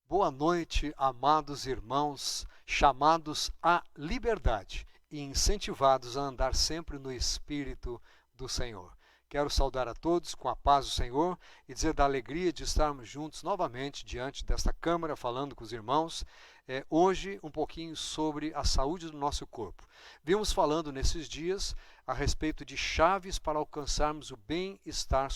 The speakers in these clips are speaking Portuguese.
Boa noite, amados irmãos, chamados à liberdade e incentivados a andar sempre no Espírito do Senhor. Quero saudar a todos com a paz do Senhor e dizer da alegria de estarmos juntos novamente diante desta câmara falando com os irmãos. Hoje um pouquinho sobre a saúde do nosso corpo. Vimos falando nesses dias a respeito de chaves para alcançarmos o bem-estar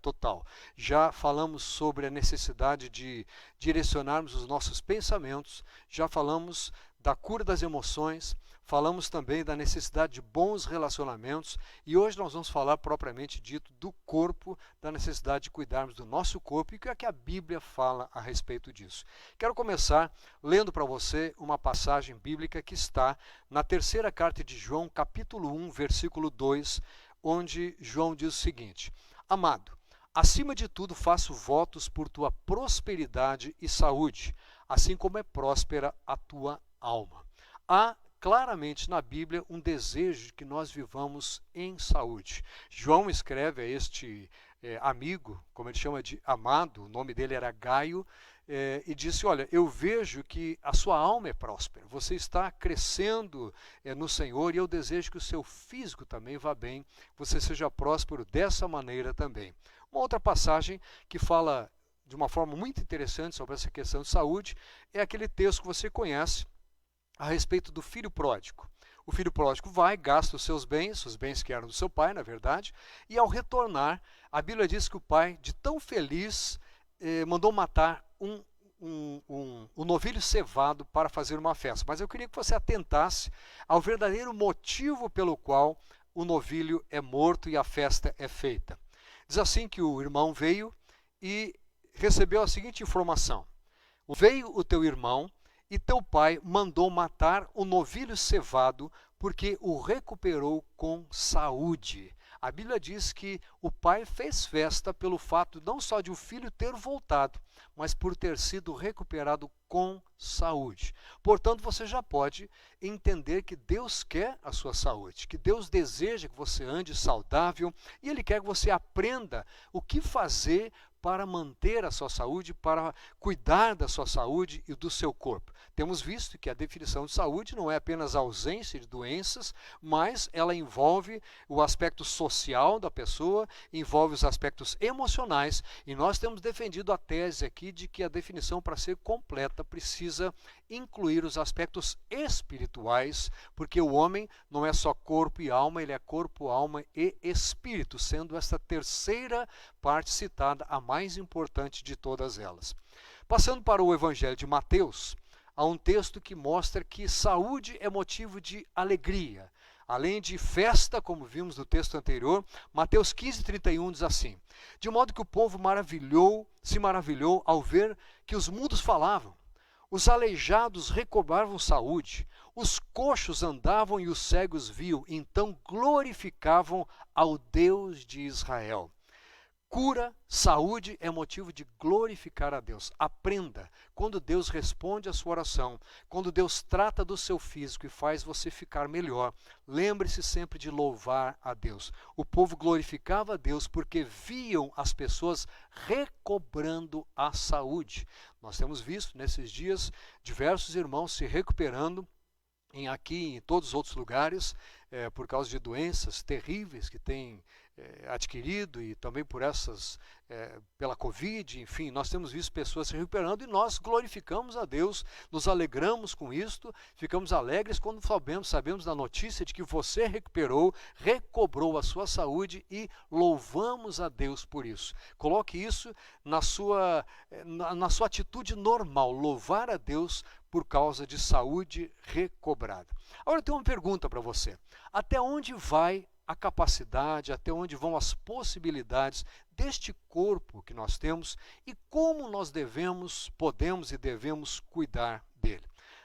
total. Já falamos sobre a necessidade de direcionarmos os nossos pensamentos, já falamos da cura das emoções, falamos também da necessidade de bons relacionamentos e hoje nós vamos falar propriamente dito do corpo, da necessidade de cuidarmos do nosso corpo e o que é que a Bíblia fala a respeito disso. Quero começar lendo para você uma passagem bíblica que está na terceira carta de João, capítulo 1, versículo 2, onde João diz o seguinte: Amado, acima de tudo faço votos por tua prosperidade e saúde, assim como é próspera a tua alma. Há claramente na Bíblia um desejo de que nós vivamos em saúde. João escreve a este amigo, como ele chama de amado, o nome dele era Gaio, e disse: olha, eu vejo que a sua alma é próspera, você está crescendo no Senhor e eu desejo que o seu físico também vá bem, você seja próspero dessa maneira também. Uma outra passagem que fala de uma forma muito interessante sobre essa questão de saúde é aquele texto que você conhece a respeito do filho pródigo. O filho pródigo vai, gasta os bens que eram do seu pai, na verdade, e ao retornar, a Bíblia diz que o pai, de tão feliz, mandou matar um novilho cevado para fazer uma festa. Mas eu queria que você atentasse ao verdadeiro motivo pelo qual o novilho é morto e a festa é feita. Diz assim que o irmão veio e recebeu a seguinte informação: veio o teu irmão e teu pai mandou matar o novilho cevado porque o recuperou com saúde. A Bíblia diz que o pai fez festa pelo fato não só de o filho ter voltado, mas por ter sido recuperado com saúde. Portanto, você já pode entender que Deus quer a sua saúde, que Deus deseja que você ande saudável e Ele quer que você aprenda o que fazer para manter a sua saúde, para cuidar da sua saúde e do seu corpo. Temos visto que a definição de saúde não é apenas a ausência de doenças, mas ela envolve o aspecto social da pessoa, envolve os aspectos emocionais, e nós temos defendido a tese aqui de que a definição, para ser completa, precisa incluir os aspectos espirituais, porque o homem não é só corpo e alma, ele é corpo, alma e espírito, sendo esta terceira parte citada a mais importante de todas elas. Passando para o Evangelho de Mateus, há um texto que mostra que saúde é motivo de alegria. Além de festa, como vimos no texto anterior, Mateus 15:31 diz assim: de modo que o povo se maravilhou ao ver que os mudos falavam, os aleijados recobravam saúde, os coxos andavam e os cegos viam, então glorificavam ao Deus de Israel. Cura, saúde é motivo de glorificar a Deus. Aprenda, quando Deus responde a sua oração, quando Deus trata do seu físico e faz você ficar melhor, lembre-se sempre de louvar a Deus. O povo glorificava a Deus porque viam as pessoas recobrando a saúde. Nós temos visto nesses dias diversos irmãos se recuperando aqui e em todos os outros lugares, por causa de doenças terríveis que têm adquirido e também pela Covid, enfim, nós temos visto pessoas se recuperando e nós glorificamos a Deus, nos alegramos com isto, ficamos alegres quando sabemos da notícia de que você recobrou a sua saúde e louvamos a Deus por isso. Coloque isso na sua atitude normal, louvar a Deus por causa de saúde recobrada. Agora eu tenho uma pergunta para você: até onde vai a capacidade, até onde vão as possibilidades deste corpo que nós temos e como nós podemos e devemos cuidar dele?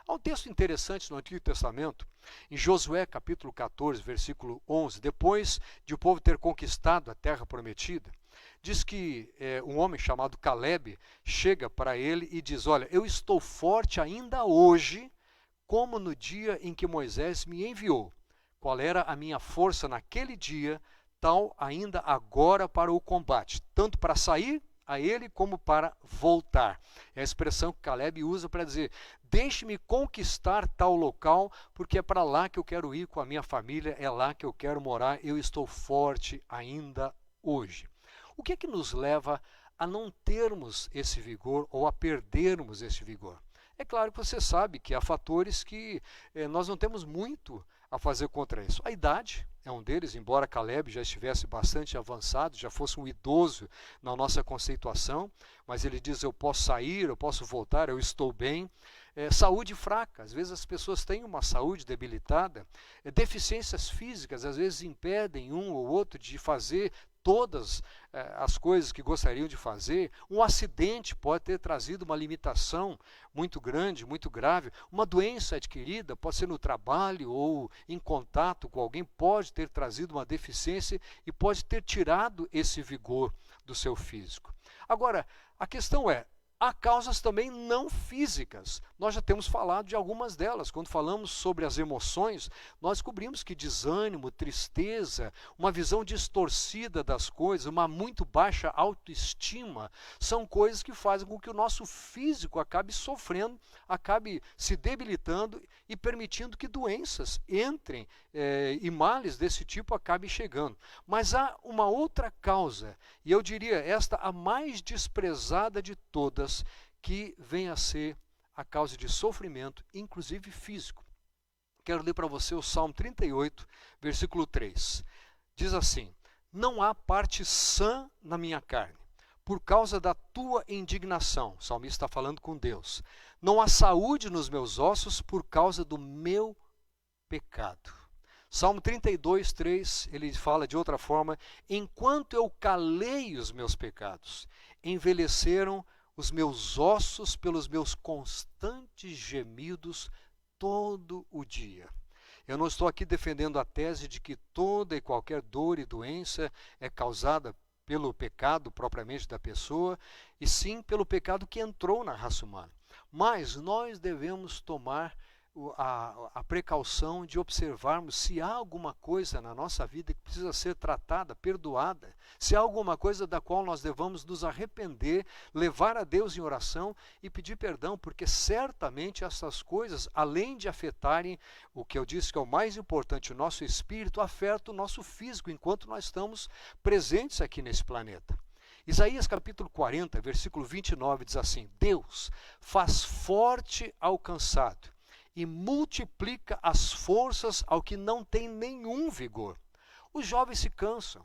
Há um texto interessante no Antigo Testamento, em Josué capítulo 14, versículo 11, depois de o povo ter conquistado a terra prometida, diz que um homem chamado Caleb chega para ele e diz: olha, eu estou forte ainda hoje, como no dia em que Moisés me enviou. Qual era a minha força naquele dia, tal ainda agora para o combate, tanto para sair a ele como para voltar. É a expressão que Caleb usa para dizer: deixe-me conquistar tal local, porque é para lá que eu quero ir com a minha família, é lá que eu quero morar, eu estou forte ainda hoje. O que é que nos leva a não termos esse vigor ou a perdermos esse vigor? É claro que você sabe que há fatores que nós não temos muito a fazer contra isso. A idade é um deles, embora Caleb já estivesse bastante avançado, já fosse um idoso na nossa conceituação, mas ele diz: eu posso sair, eu posso voltar, eu estou bem. Saúde fraca, às vezes as pessoas têm uma saúde debilitada, deficiências físicas às vezes impedem um ou outro de fazer todas as coisas que gostariam de fazer. Um acidente pode ter trazido uma limitação muito grande, muito grave. Uma doença adquirida, pode ser no trabalho ou em contato com alguém, pode ter trazido uma deficiência e pode ter tirado esse vigor do seu físico. Agora, a questão é, há causas também não físicas. Nós já temos falado de algumas delas. Quando falamos sobre as emoções, nós descobrimos que desânimo, tristeza, uma visão distorcida das coisas, uma muito baixa autoestima, são coisas que fazem com que o nosso físico acabe sofrendo, acabe se debilitando e permitindo que doenças entrem e males desse tipo acabem chegando. Mas há uma outra causa, e eu diria esta a mais desprezada de todas, que vem a ser a causa de sofrimento, inclusive físico. Quero ler para você o Salmo 38, versículo 3. Diz assim: não há parte sã na minha carne, por causa da tua indignação. O salmista está falando com Deus. Não há saúde nos meus ossos por causa do meu pecado. Salmo 32, 3, ele fala de outra forma: enquanto eu calei os meus pecados, envelheceram os meus ossos pelos meus constantes gemidos todo o dia. Eu não estou aqui defendendo a tese de que toda e qualquer dor e doença é causada pelo pecado propriamente da pessoa, e sim pelo pecado que entrou na raça humana. Mas nós devemos tomar a precaução de observarmos se há alguma coisa na nossa vida que precisa ser tratada, perdoada, se há alguma coisa da qual nós devamos nos arrepender, levar a Deus em oração e pedir perdão, porque certamente essas coisas, além de afetarem o que eu disse que é o mais importante, o nosso espírito, afetam o nosso físico enquanto nós estamos presentes aqui nesse planeta. Isaías capítulo 40, versículo 29 diz assim: Deus faz forte ao cansado e multiplica as forças ao que não tem nenhum vigor. Os jovens se cansam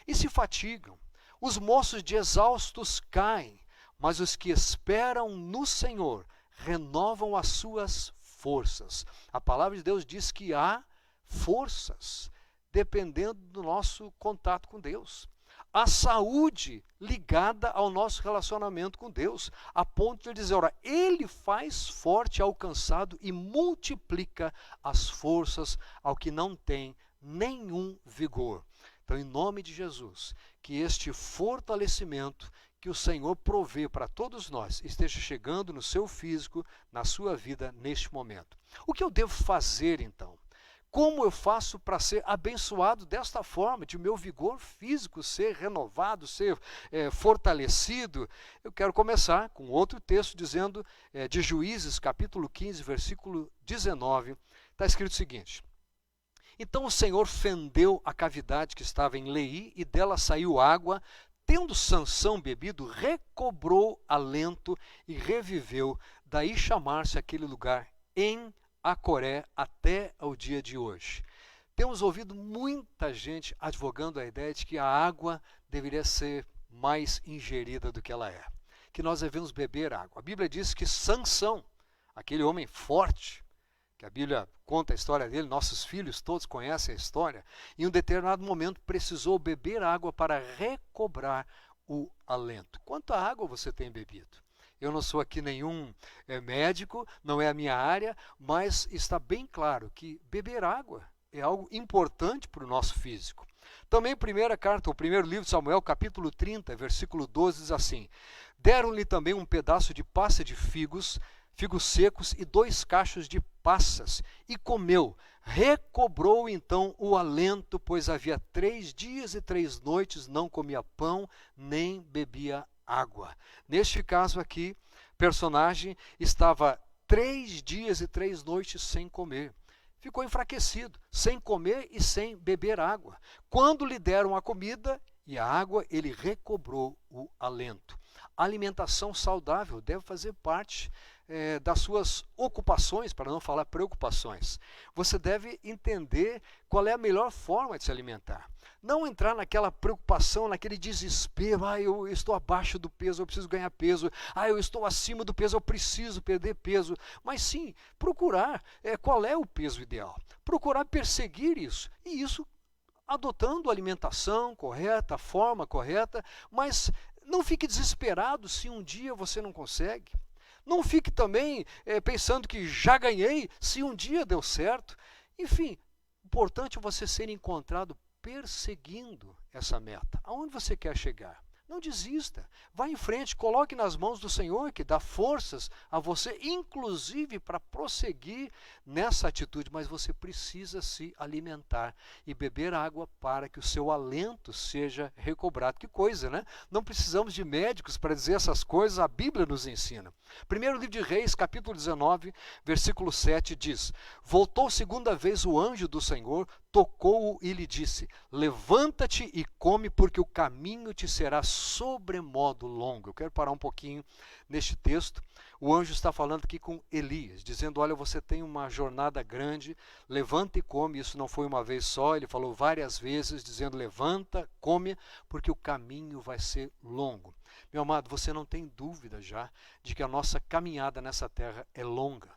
e se fatigam, os moços de exaustos caem, mas os que esperam no Senhor renovam as suas forças. A palavra de Deus diz que há forças, dependendo do nosso contato com Deus. A saúde ligada ao nosso relacionamento com Deus, a ponto de dizer: ora, Ele faz forte ao cansado e multiplica as forças ao que não tem nenhum vigor. Então, em nome de Jesus, que este fortalecimento que o Senhor provê para todos nós esteja chegando no seu físico, na sua vida, neste momento. O que eu devo fazer, então? Como eu faço para ser abençoado desta forma, de meu vigor físico ser renovado, ser fortalecido? Eu quero começar com outro texto dizendo, de Juízes, capítulo 15, versículo 19, está escrito o seguinte: então o Senhor fendeu a cavidade que estava em Leí, e dela saiu água. Tendo Sansão bebido, recobrou alento e reviveu. Daí chamar-se aquele lugar em Acoré até ao dia de hoje. Temos ouvido muita gente advogando a ideia de que a água deveria ser mais ingerida do que ela é, que nós devemos beber água. A Bíblia diz que Sansão, aquele homem forte, que a Bíblia conta a história dele, nossos filhos todos conhecem a história, em um determinado momento precisou beber água para recobrar o alento. Quanta água você tem bebido? Eu não sou aqui nenhum médico, não é a minha área, mas está bem claro que beber água é algo importante para o nosso físico. Também primeira carta, o primeiro livro de Samuel, capítulo 30, versículo 12, diz assim: deram-lhe também um pedaço de passa de figos secos e 2 cachos de passas, e comeu. Recobrou então o alento, pois havia 3 dias e 3 noites não comia pão, nem bebia água. Neste caso aqui, o personagem estava 3 dias e 3 noites sem comer. Ficou enfraquecido, sem comer e sem beber água. Quando lhe deram a comida e a água, ele recobrou o alento. A alimentação saudável deve fazer parte das suas ocupações, para não falar preocupações. Você deve entender qual é a melhor forma de se alimentar. Não entrar naquela preocupação, naquele desespero, eu estou abaixo do peso, eu preciso ganhar peso, eu estou acima do peso, eu preciso perder peso. Mas sim, procurar qual é o peso ideal. Procurar perseguir isso. E isso adotando a alimentação correta, a forma correta, mas não fique desesperado se um dia você não consegue. Não fique também pensando que já ganhei se um dia deu certo. Enfim, importante é você ser encontrado perseguindo essa meta. Aonde você quer chegar? Não desista, vá em frente, coloque nas mãos do Senhor que dá forças a você, inclusive para prosseguir nessa atitude, mas você precisa se alimentar e beber água para que o seu alento seja recobrado. Que coisa, né? Não precisamos de médicos para dizer essas coisas, a Bíblia nos ensina. Primeiro livro de Reis, capítulo 19, versículo 7 diz: Voltou segunda vez o anjo do Senhor, tocou-o e lhe disse: Levanta-te e come, porque o caminho te será sobremodo longo. Eu quero parar um pouquinho neste texto. O anjo está falando aqui com Elias, dizendo: olha, você tem uma jornada grande, levanta e come. Isso não foi uma vez só, ele falou várias vezes, dizendo: levanta, come, porque o caminho vai ser longo. Meu amado, você não tem dúvida já de que a nossa caminhada nessa terra é longa.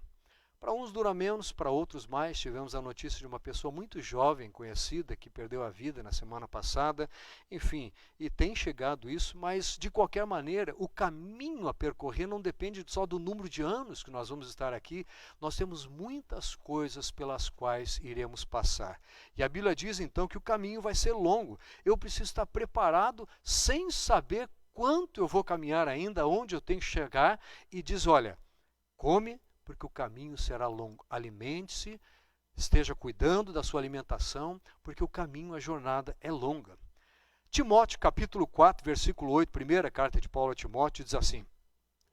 Para uns dura menos, para outros mais. Tivemos a notícia de uma pessoa muito jovem, conhecida, que perdeu a vida na semana passada. Enfim, e tem chegado isso, mas de qualquer maneira, o caminho a percorrer não depende só do número de anos que nós vamos estar aqui. Nós temos muitas coisas pelas quais iremos passar. E a Bíblia diz então que o caminho vai ser longo. Eu preciso estar preparado sem saber quanto eu vou caminhar ainda, onde eu tenho que chegar, e diz: olha, come, porque o caminho será longo. Alimente-se, esteja cuidando da sua alimentação, porque o caminho, a jornada é longa. Timóteo, capítulo 4, versículo 8, primeira carta de Paulo a Timóteo, diz assim: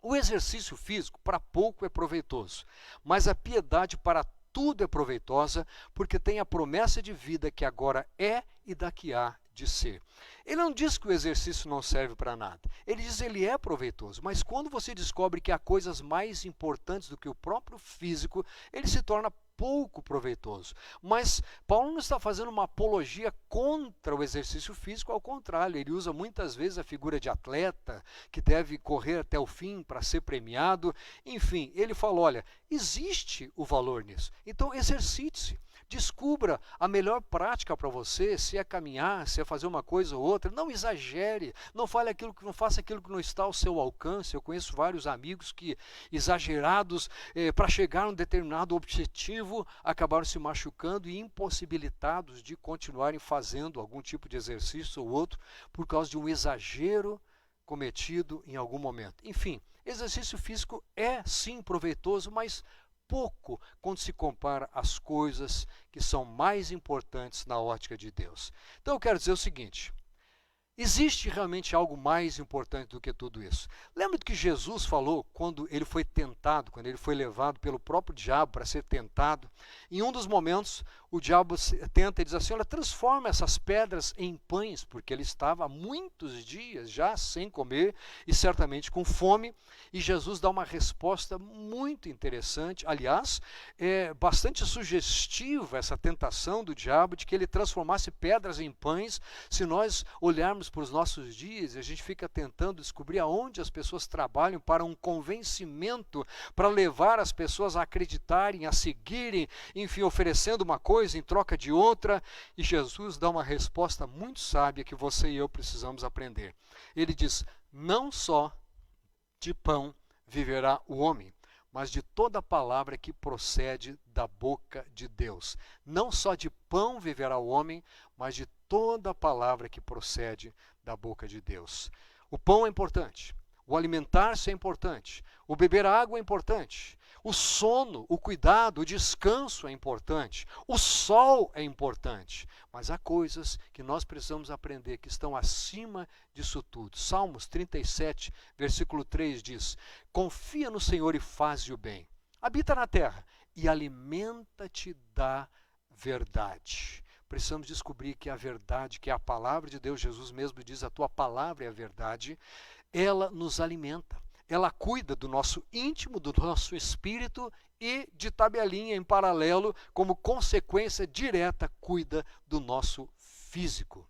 o exercício físico para pouco é proveitoso, mas a piedade para tudo é proveitosa, porque tem a promessa de vida que agora é e daqui há de ser. Ele não diz que o exercício não serve para nada. Ele diz que ele é proveitoso, mas quando você descobre que há coisas mais importantes do que o próprio físico, ele se torna pouco proveitoso. Mas Paulo não está fazendo uma apologia contra o exercício físico, ao contrário, ele usa muitas vezes a figura de atleta, que deve correr até o fim para ser premiado. Enfim, ele fala: olha, existe o valor nisso, então exercite-se. Descubra a melhor prática para você, se é caminhar, se é fazer uma coisa ou outra. Não exagere, não faça aquilo que não está ao seu alcance. Eu conheço vários amigos que, exagerados para chegar a um determinado objetivo, acabaram se machucando e impossibilitados de continuarem fazendo algum tipo de exercício ou outro por causa de um exagero cometido em algum momento. Enfim, exercício físico é sim proveitoso, mas pouco quando se compara às coisas que são mais importantes na ótica de Deus. Então eu quero dizer o seguinte: existe realmente algo mais importante do que tudo isso. Lembra do que Jesus falou quando ele foi tentado, quando ele foi levado pelo próprio diabo para ser tentado? Em um dos momentos, o diabo tenta e diz assim: olha, transforma essas pedras em pães, porque ele estava há muitos dias já sem comer e certamente com fome. E Jesus dá uma resposta muito interessante, aliás, é bastante sugestiva essa tentação do diabo de que ele transformasse pedras em pães. Se nós olharmos para os nossos dias, a gente fica tentando descobrir aonde as pessoas trabalham para um convencimento, para levar as pessoas a acreditarem, a seguirem, enfim, oferecendo uma coisa em troca de outra. E Jesus dá uma resposta muito sábia que você e eu precisamos aprender. Ele diz: não só de pão viverá o homem, mas de toda palavra que procede da boca de Deus. Não só de pão viverá o homem, mas de toda palavra que procede da boca de Deus. O pão é importante, O alimentar-se é importante. O beber água é importante. O sono, o cuidado, o descanso é importante. O sol é importante. Mas há coisas que nós precisamos aprender que estão acima disso tudo. Salmos 37, versículo 3 diz: confia no Senhor e faze o bem. Habita na terra e alimenta-te da verdade. Precisamos descobrir que a verdade, que é a palavra de Deus, Jesus mesmo diz, a tua palavra é a verdade, ela nos alimenta. Ela cuida do nosso íntimo, do nosso espírito e, de tabelinha em paralelo, como consequência direta, cuida do nosso físico.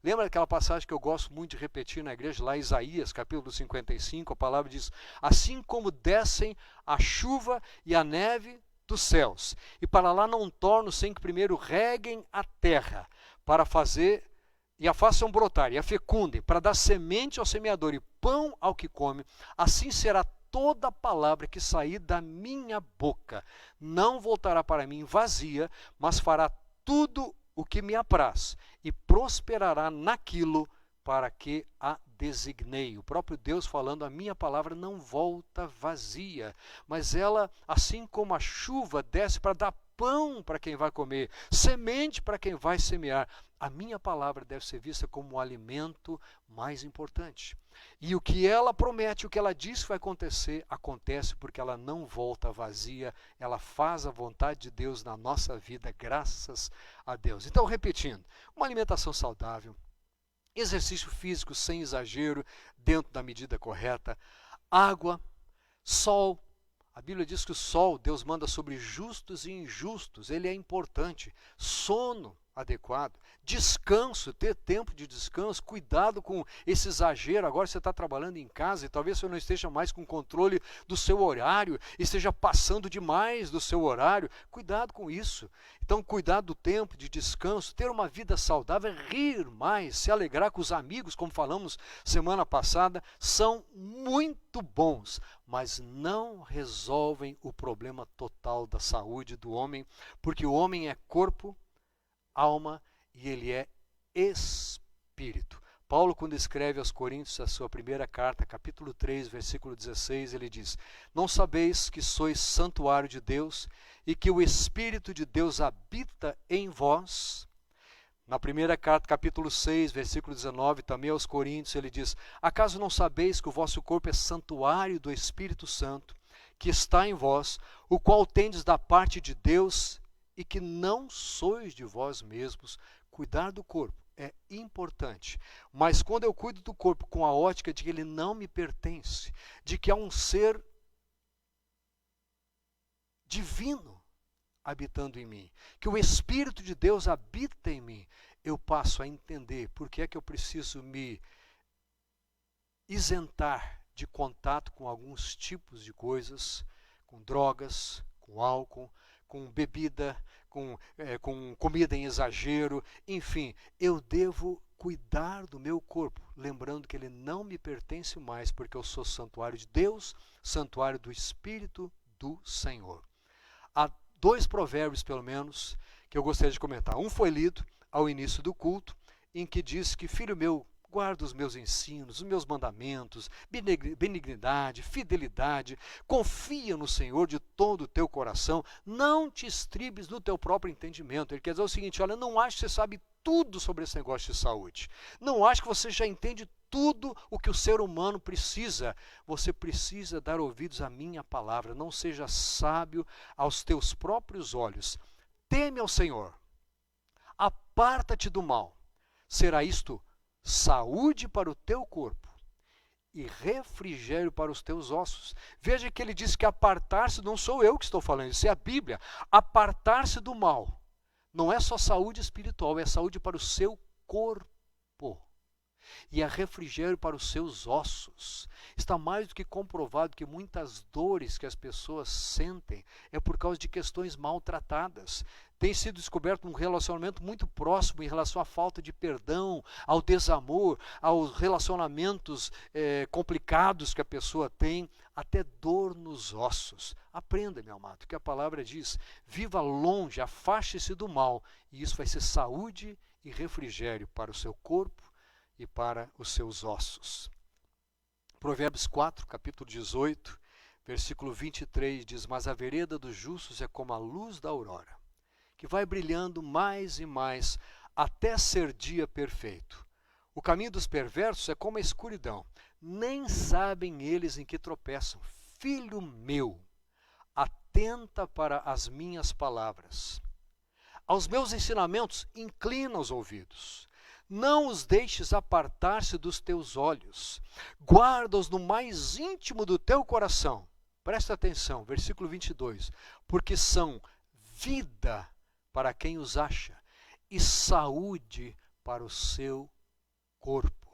Lembra daquela passagem que eu gosto muito de repetir na igreja, lá em Isaías, capítulo 55, a palavra diz: assim como descem a chuva e a neve dos céus, e para lá não tornam sem que primeiro reguem a terra, para fazer e a façam brotar, e a fecundem, para dar semente ao semeador e pão ao que come, assim será toda palavra que sair da minha boca. Não voltará para mim vazia, mas fará tudo o que me apraz, e prosperará naquilo para que a designei. O próprio Deus falando, a minha palavra não volta vazia, mas ela, assim como a chuva, desce para dar pão para quem vai comer, semente para quem vai semear. A minha palavra deve ser vista como o alimento mais importante. E o que ela promete, o que ela diz que vai acontecer, acontece porque ela não volta vazia, ela faz a vontade de Deus na nossa vida, graças a Deus. Então, repetindo, uma alimentação saudável, exercício físico sem exagero, dentro da medida correta, água, sol. A Bíblia diz que o sol, Deus manda sobre justos e injustos, ele é importante. Sono adequado, descanso, ter tempo de descanso, cuidado com esse exagero. Agora você está trabalhando em casa e talvez você não esteja mais com controle do seu horário, esteja passando demais do seu horário. Cuidado com isso. Então, cuidar do tempo de descanso, ter uma vida saudável, rir mais, se alegrar com os amigos, como falamos semana passada, são muito bons, mas não resolvem o problema total da saúde do homem, porque o homem é corpo, alma e ele é espírito. Paulo, quando escreve aos Coríntios a sua primeira carta, capítulo 3, versículo 16, ele diz: não sabeis que sois santuário de Deus e que o Espírito de Deus habita em vós? Na primeira carta, capítulo 6, versículo 19, também aos Coríntios, ele diz: acaso não sabeis que o vosso corpo é santuário do Espírito Santo, que está em vós, o qual tendes da parte de Deus, e que não sois de vós mesmos? Cuidar do corpo é importante, mas quando eu cuido do corpo com a ótica de que ele não me pertence, de que há um ser divino habitando em mim, que o Espírito de Deus habita em mim, eu passo a entender por que é que eu preciso me isentar de contato com alguns tipos de coisas, com drogas, com álcool, com bebida, com comida em exagero, enfim, eu devo cuidar do meu corpo, lembrando que ele não me pertence mais, porque eu sou santuário de Deus, santuário do Espírito do Senhor. Há 2 provérbios, pelo menos, que eu gostaria de comentar. Um foi lido ao início do culto, em que diz que, filho meu, guarda os meus ensinos, os meus mandamentos, benignidade, fidelidade, confia no Senhor de todo o teu coração, não te estribes no teu próprio entendimento. Ele quer dizer o seguinte: olha, não ache que você sabe tudo sobre esse negócio de saúde, não ache que você já entende tudo o que o ser humano precisa. Você precisa dar ouvidos à minha palavra, não seja sábio aos teus próprios olhos, teme ao Senhor, aparta-te do mal, será isto saúde para o teu corpo e refrigério para os teus ossos. Veja que ele diz que apartar-se, não sou eu que estou falando, isso é a Bíblia. Apartar-se do mal não é só saúde espiritual, é saúde para o seu corpo. E é refrigério para os seus ossos. Está mais do que comprovado que muitas dores que as pessoas sentem é por causa de questões maltratadas. Tem sido descoberto um relacionamento muito próximo em relação à falta de perdão, ao desamor, aos relacionamentos complicados que a pessoa tem, até dor nos ossos. Aprenda, meu amado, que a palavra diz: viva longe, afaste-se do mal, e isso vai ser saúde e refrigério para o seu corpo e para os seus ossos. Provérbios 4, capítulo 18, versículo 23 diz: mas a vereda dos justos é como a luz da aurora, que vai brilhando mais e mais até ser dia perfeito. O caminho dos perversos é como a escuridão, nem sabem eles em que tropeçam. Filho meu, atenta para as minhas palavras. Aos meus ensinamentos inclina os ouvidos. Não os deixes apartar-se dos teus olhos. Guarda-os no mais íntimo do teu coração. Presta atenção, versículo 22. Porque são vida para quem os acha e saúde para o seu corpo.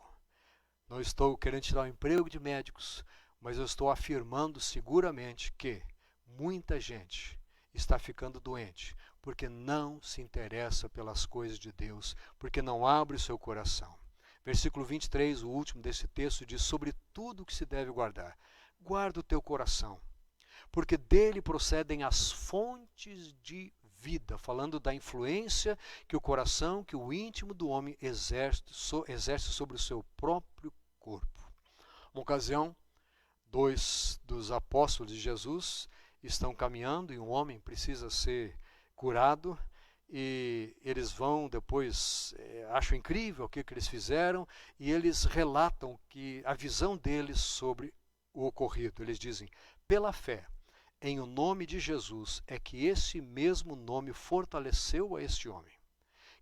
Não estou querendo tirar o emprego de médicos, mas eu estou afirmando seguramente que muita gente está ficando doente porque não se interessa pelas coisas de Deus, porque não abre o seu coração. Versículo 23, o último desse texto, diz: sobre tudo que se deve guardar, guarda o teu coração, porque dele procedem as fontes de vida, falando da influência que o coração, que o íntimo do homem exerce sobre o seu próprio corpo. Uma ocasião, dois dos apóstolos de Jesus estão caminhando e um homem precisa ser curado, e eles vão depois, acham incrível o que eles fizeram, e eles relatam que a visão deles sobre o ocorrido. Eles dizem: pela fé em o nome de Jesus é que esse mesmo nome fortaleceu a este homem,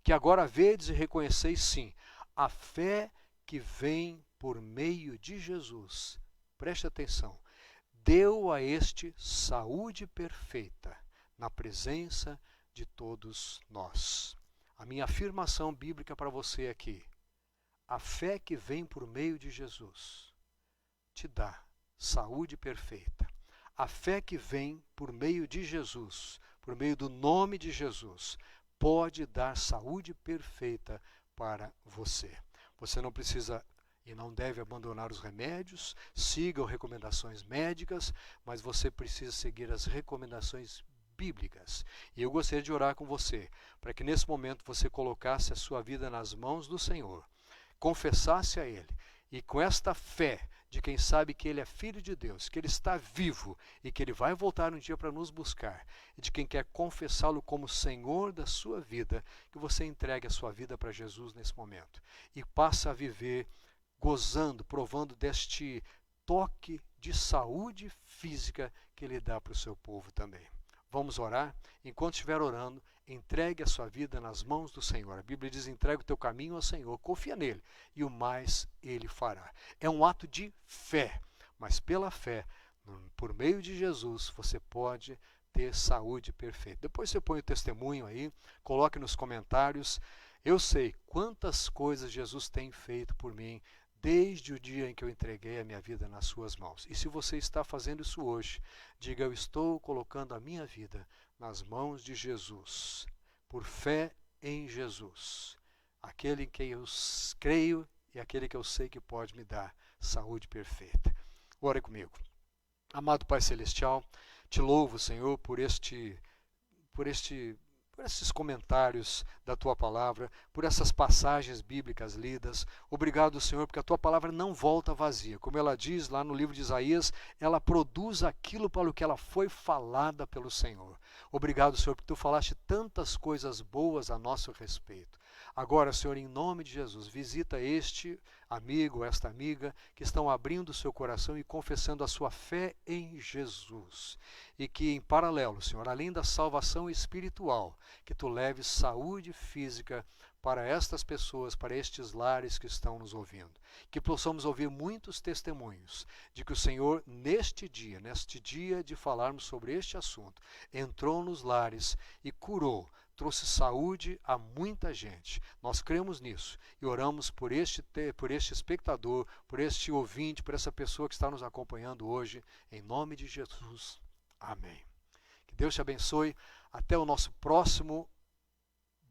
que agora vedes e reconheceis sim a fé que vem por meio de Jesus. Preste atenção, deu a este saúde perfeita na presença de todos nós. A minha afirmação bíblica para você aqui: a fé que vem por meio de Jesus te dá saúde perfeita. A fé que vem por meio de Jesus, por meio do nome de Jesus, pode dar saúde perfeita para você. Você não precisa e não deve abandonar os remédios, siga as recomendações médicas, mas você precisa seguir as recomendações bíblicas. E eu gostaria de orar com você, para que nesse momento você colocasse a sua vida nas mãos do Senhor, confessasse a Ele, e com esta fé de quem sabe que Ele é Filho de Deus, que Ele está vivo e que Ele vai voltar um dia para nos buscar, e de quem quer confessá-lo como Senhor da sua vida, que você entregue a sua vida para Jesus nesse momento e passe a viver gozando, provando deste toque de saúde física que Ele dá para o seu povo também. Vamos orar? Enquanto estiver orando, entregue a sua vida nas mãos do Senhor. A Bíblia diz: entregue o teu caminho ao Senhor, confia nele e o mais Ele fará. É um ato de fé, mas pela fé, por meio de Jesus, você pode ter saúde perfeita. Depois você põe o testemunho aí, coloque nos comentários. Eu sei quantas coisas Jesus tem feito por mim desde o dia em que eu entreguei a minha vida nas suas mãos. E se você está fazendo isso hoje, diga: eu estou colocando a minha vida nas mãos de Jesus, por fé em Jesus, aquele em quem eu creio e aquele que eu sei que pode me dar saúde perfeita. Ore comigo. Amado Pai Celestial, te louvo, Senhor, por esses comentários da Tua Palavra, por essas passagens bíblicas lidas. Obrigado, Senhor, porque a Tua Palavra não volta vazia. Como ela diz lá no livro de Isaías, ela produz aquilo para o que ela foi falada pelo Senhor. Obrigado, Senhor, porque Tu falaste tantas coisas boas a nosso respeito. Agora, Senhor, em nome de Jesus, visita este amigo, esta amiga, que estão abrindo o seu coração e confessando a sua fé em Jesus. E que, em paralelo, Senhor, além da salvação espiritual, que Tu leves saúde física para estas pessoas, para estes lares que estão nos ouvindo. Que possamos ouvir muitos testemunhos de que o Senhor, neste dia de falarmos sobre este assunto, entrou nos lares e curou, trouxe saúde a muita gente. Nós cremos nisso e oramos por este espectador, por este ouvinte, por essa pessoa que está nos acompanhando hoje, em nome de Jesus. Amém. Que Deus te abençoe. Até o nosso próximo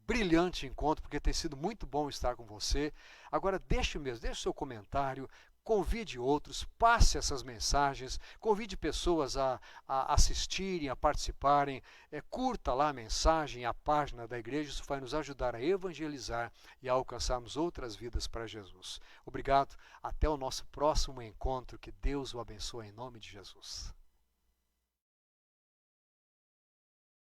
brilhante encontro, porque tem sido muito bom estar com você. Agora deixe o seu comentário, convide outros, passe essas mensagens, convide pessoas a assistirem, a participarem, curta lá a mensagem, a página da igreja, isso vai nos ajudar a evangelizar e a alcançarmos outras vidas para Jesus. Obrigado, até o nosso próximo encontro, que Deus o abençoe em nome de Jesus.